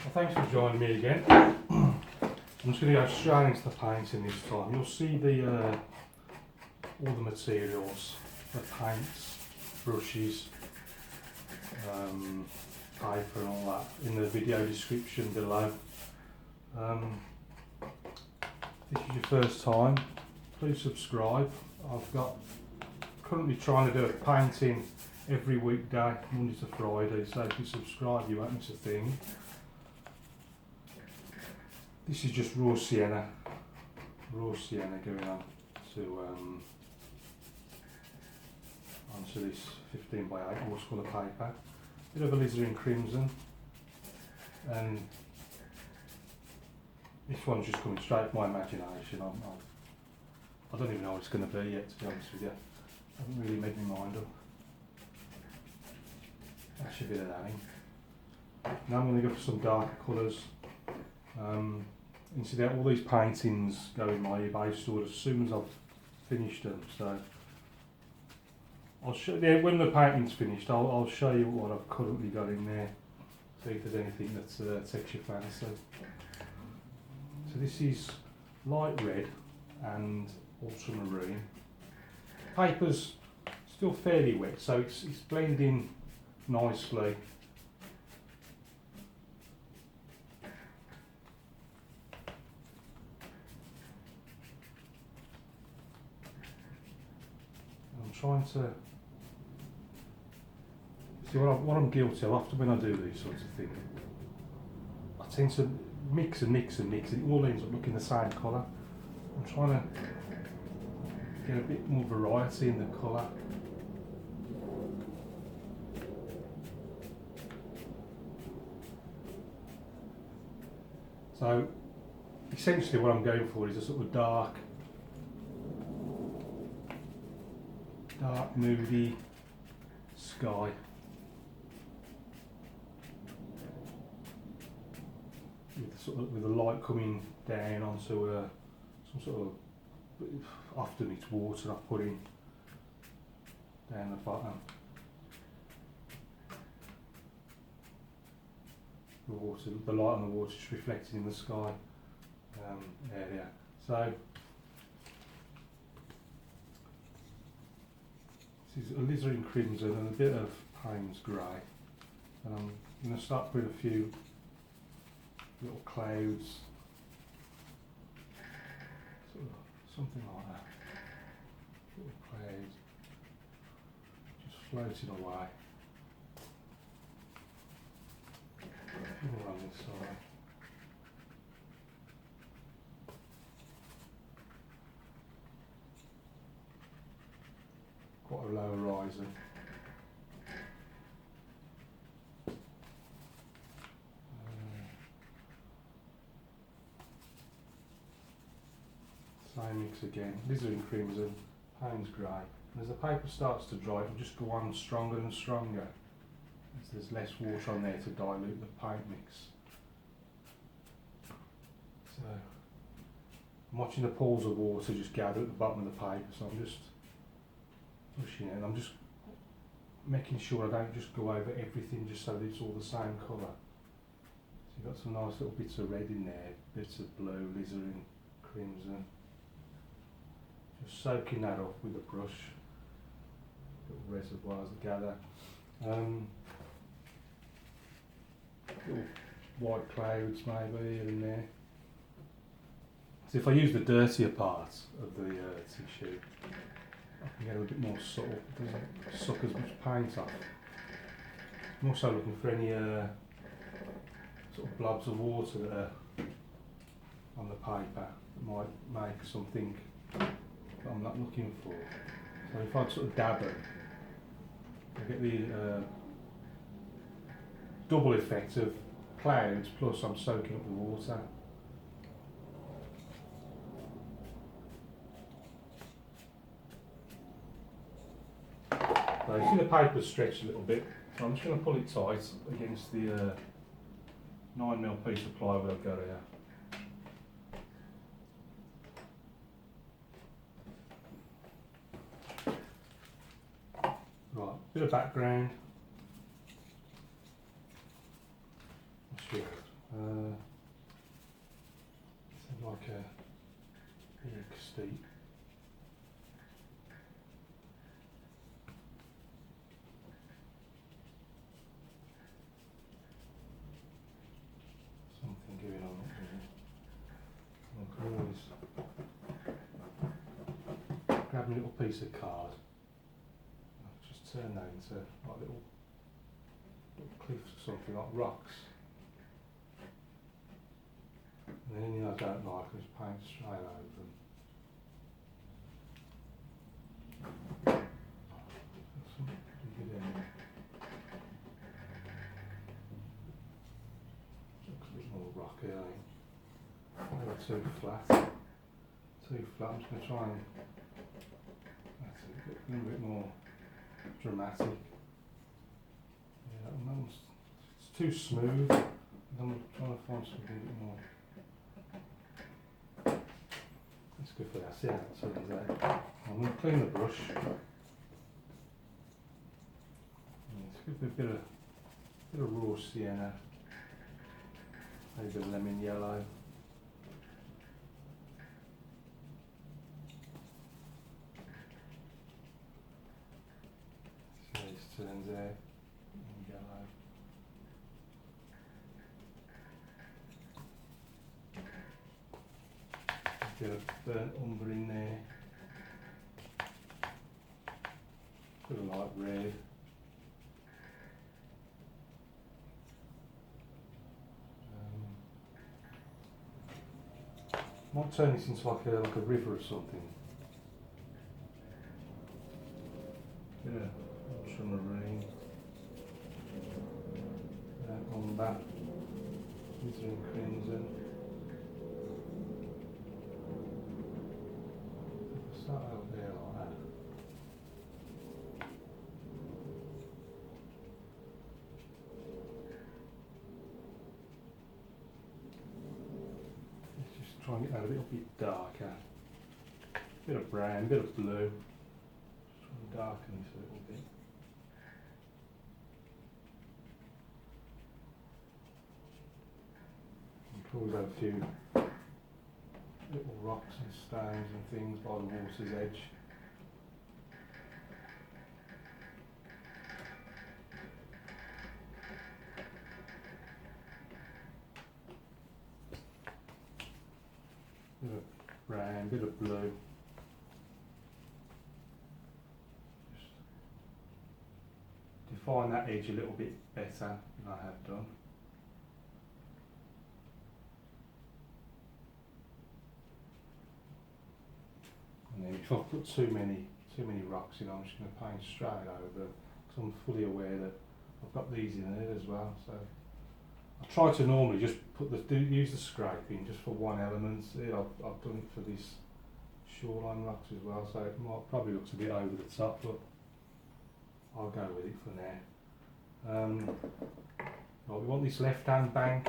Well, thanks for joining me again. I'm just going to go straight into the painting this time. You'll see all the materials, the paints, brushes, paper and all that in the video description below. If this is your first time, please subscribe. Currently trying to do a painting every weekday, Monday to Friday, so if you subscribe you won't miss a thing. This is just raw sienna going on to onto this 15 by 8 watercolour paper. Bit of alizarin crimson, and this one's just coming straight from my imagination. I don't even know what it's going to be yet, to be honest with you. I haven't really made my mind up. That's a bit of that in. Now I'm going to go for some darker colours. You see that all these paintings go in my eBay store as soon as I've finished them. So I'll show you when the painting's finished. I'll show you what I've currently got in there. See if there's anything that takes your fancy. So this is light red and ultramarine. Paper's still fairly wet, so it's blending nicely. I'm trying to see what I'm guilty of. Often when I do these sorts of things, I tend to mix and it all ends up looking the same colour. I'm trying to get a bit more variety in the colour. So essentially what I'm going for is a sort of dark moody sky. With the light coming down onto some sort of, often it's water I put in down the bottom. The light on the water is reflected in the sky area. So this is alizarin crimson and a bit of Payne's grey, and I'm going to start with a few little clouds, sort of something like that. Little clouds just floating away. More on this side. Quite a low horizon. Same mix again. Alizarin crimson, Payne's grey. As the paper starts to dry, it'll just go on stronger and stronger. As there's less water on there to dilute the paint mix. So I'm watching the pools of water just gather at the bottom of the paper, so I'm just pushing it, and I'm just making sure I don't just go over everything just so that it's all the same colour. So you've got some nice little bits of red in there, bits of blue, alizarin crimson. Just soaking that up with a brush, little reservoirs that gather. Little white clouds maybe here and there. So if I use the dirtier part of the tissue, I can get a bit more subtle. It doesn't suck as much paint off. I'm also looking for any sort of blobs of water that are on the paper that might make something that I'm not looking for. So if I sort of dab it, I get the double effect of clouds plus I'm soaking up the water. So you see the paper's stretched a little bit, so I'm just going to pull it tight against the 9mm piece of plywood I've got here. Right, bit of background. Sure. like a big steep. Something going on up there. I can always grab a little piece of card. I'll just turn that into like little cliffs or something, like rocks. And then anything I don't like, I just paint straight over them. Something good in there. Looks a bit more rocky, I think. Maybe too flat. Too flat. I'm just going to try and that's a little bit more dramatic. Yeah, it's too smooth. I'm trying to find something a bit more. That's good for that. See how it turns out. I'm going to clean the brush. It's good for a bit of raw sienna. Maybe a bit of lemon yellow. See how this turns out. Lemon yellow. Bit of burnt umber in there, bit of light red. Might turn this into like a river or something. Bit of ultramarine, umber, Winsor and crimson. Start out there like that. Let's just try and get that a little bit darker. Bit of brown, bit of blue. Just try and darken this a little bit. You can always have a few little rocks and stones and things by the water's edge. Bit of brown, bit of blue. Just define that edge a little bit better than I have done. And then if I put too many rocks in, I'm just going to paint straight over because I'm fully aware that I've got these in it as well. So I try to normally just use the scraping just for one element. Yeah, I've done it for this shoreline rocks as well, so it probably looks a bit over the top, but I'll go with it for now. Right, we want this left-hand bank.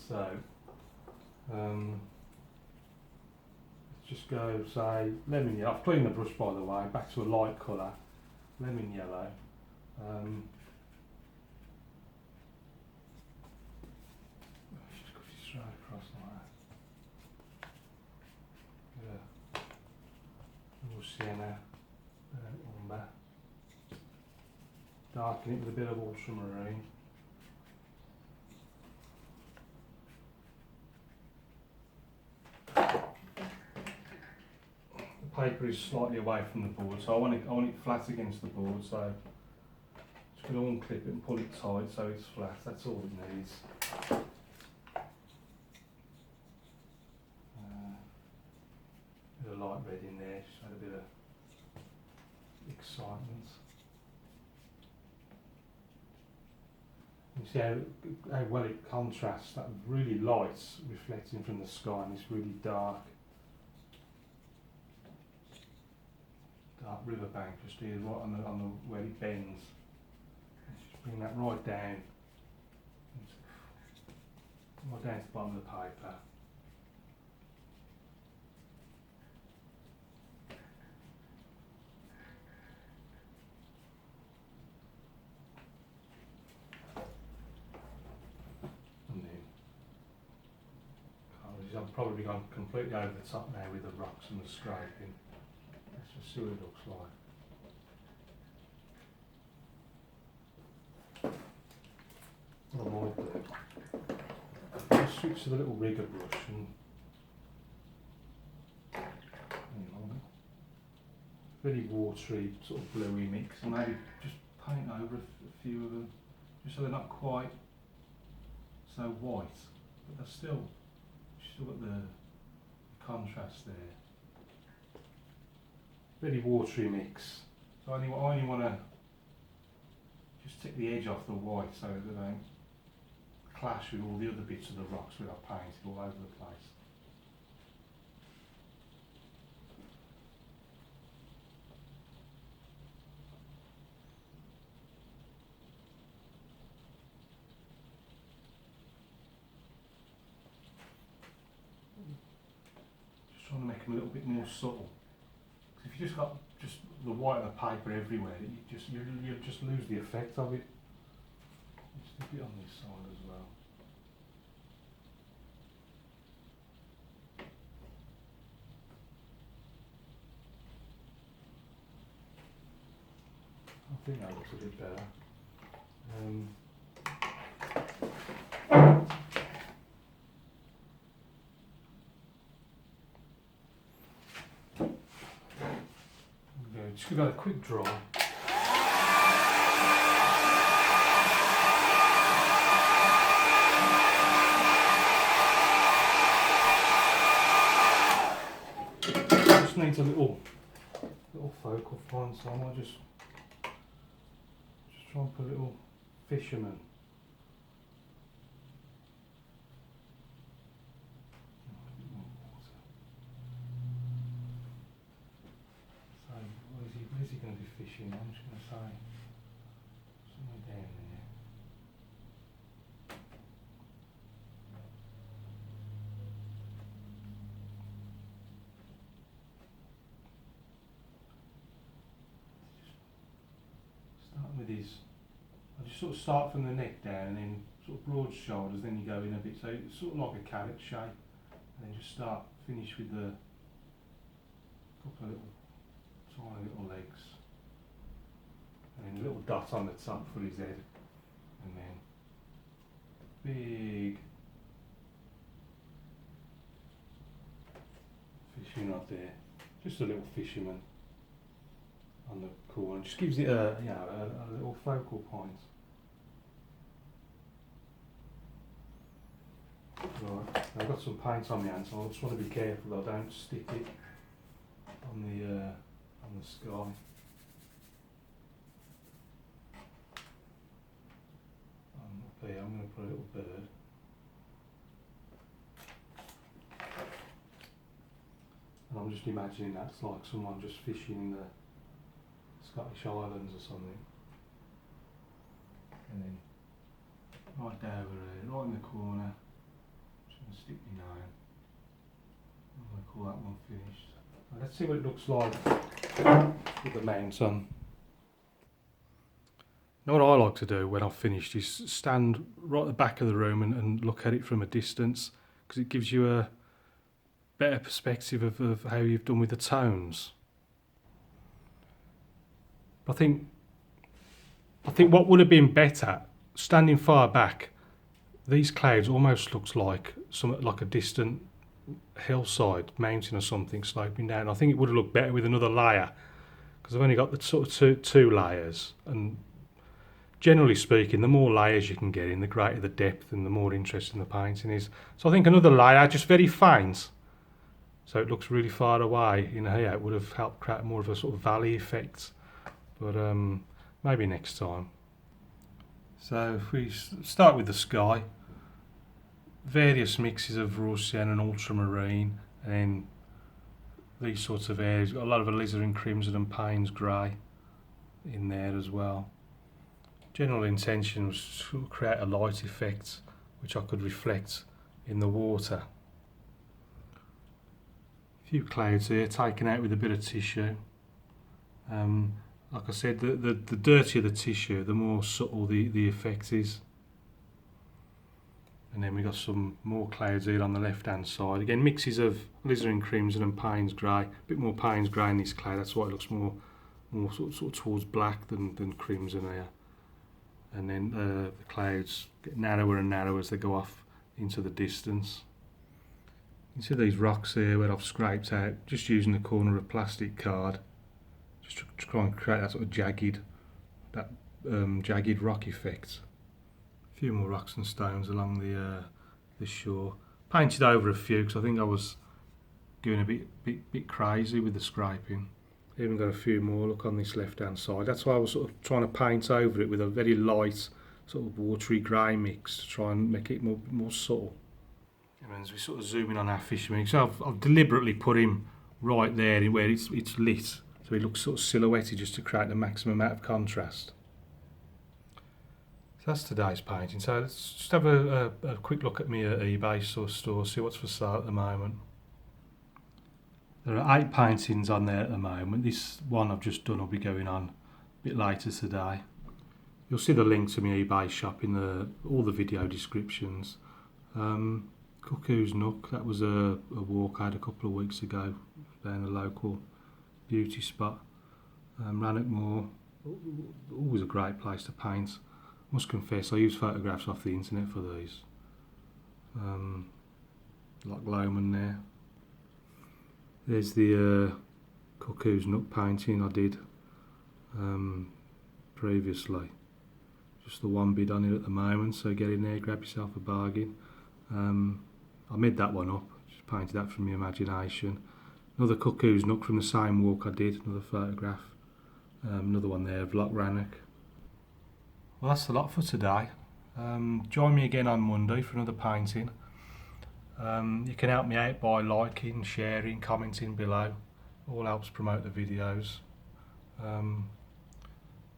So just go, say, lemon yellow. I've cleaned the brush by the way, back to a light colour, lemon yellow. Just go straight across like that. Little sienna, umber. Darken it with a bit of ultramarine. Paper is slightly away from the board, so I want it flat against the board, so just going to unclip it and pull it tight so it's flat. That's all it needs. Bit of light red in there, just add a bit of excitement. You see how well it contrasts, that really light reflecting from the sky and this really dark riverbank just here, right on the where it bends. Let's just bring that right down to the bottom of the paper. And then probably gone completely over the top now with the rocks and the scraping. Let's just see what it looks like. What I might do, I'll switch to the little rigger brush and very watery, sort of bluey mix, and maybe just paint over a few of them, just so they're not quite so white, but they're still got the contrast there. Very watery mix. So I only want to just take the edge off the white so that they don't clash with all the other bits of the rocks that I've painted all over the place. Trying to make them a little bit more subtle. Because if you just got just the white of the paper everywhere, you just lose the effect of it. Just a bit on this side as well. I think that looks a bit better. Just give that a quick draw. Just needs a little focal point, so I might just try and put a little fisherman. Where's he going to be fishing? I'm just going to say somewhere down there. Starting with his, I just sort of start from the neck down and then sort of broad shoulders, then you go in a bit, so it's sort of like a carrot shape, and then just finish with the couple of little tiny little legs, and then a little dot on the top for his head, and then big fishing rod there, just a little fisherman on the corner, just gives it a little focal point. Right, I've got some paint on my hand, so I just want to be careful that I don't stick it on the sky. Up here I'm going to put a little bird. And I'm just imagining that's like someone just fishing in the Scottish Highlands or something. And then right down over here, right in the corner, just going to stick my name. I'm going to call that one finished. Let's see what it looks like with the mounts on. Now what I like to do when I've finished is stand right at the back of the room and look at it from a distance, because it gives you a better perspective of how you've done with the tones. I think what would have been better, standing far back, these clouds almost looks like a distant hillside, mountain or something sloping down. I think it would have looked better with another layer, because I've only got the sort of two layers, and generally speaking, the more layers you can get in, the greater the depth and the more interesting the painting is. So I think another layer, just very faint, so it looks really far away in here, it would have helped create more of a sort of valley effect, but maybe next time. So if we start with the sky, various mixes of Russian and ultramarine, and then these sorts of areas, got a lot of alizarin crimson and Payne's grey in there as well. General intention was to create a light effect which I could reflect in the water. A few clouds here taken out with a bit of tissue. Like I said, the dirtier the tissue, the more subtle the effect is. And then we got some more clouds here on the left hand side. Again, mixes of alizarin crimson and Payne's grey. A bit more Payne's grey in this cloud, that's why it looks more sort of towards black than crimson here. And then the clouds get narrower and narrower as they go off into the distance. You see these rocks here where I've scraped out, just using the corner of a plastic card, just to try and create that sort of jagged rock effect. A few more rocks and stones along the shore. Painted over a few because I think I was going a bit crazy with the scraping. Even got a few more, look, on this left hand side. That's why I was sort of trying to paint over it with a very light sort of watery grey mix to try and make it more subtle. And as we sort of zoom in on our fisherman, so I've deliberately put him right there where it's lit, so he looks sort of silhouetted just to create the maximum amount of contrast. So that's today's painting. So let's just have a quick look at my eBay store, see what's for sale at the moment. There are 8 paintings on there at the moment. This one I've just done will be going on a bit later today. You'll see the link to my eBay shop in all the video descriptions. Cuckoo's Nook, that was a walk I had a couple of weeks ago down a local beauty spot. Rannoch Moor, always a great place to paint. Must confess, I use photographs off the internet for these. Like Lomond there. There's the Cuckoo's Nook painting I did previously. Just the one bid on it at the moment, so get in there, grab yourself a bargain. I made that one up, just painted that from my imagination. Another Cuckoo's Nook from the same walk I did, another photograph. Another one there of Loch Rannoch. Well, that's a lot for today. Join me again on Monday for another painting. You can help me out by liking, sharing, commenting below. All helps promote the videos.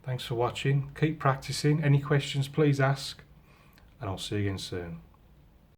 Thanks for watching. Keep practicing. Any questions, please ask. And I'll see you again soon.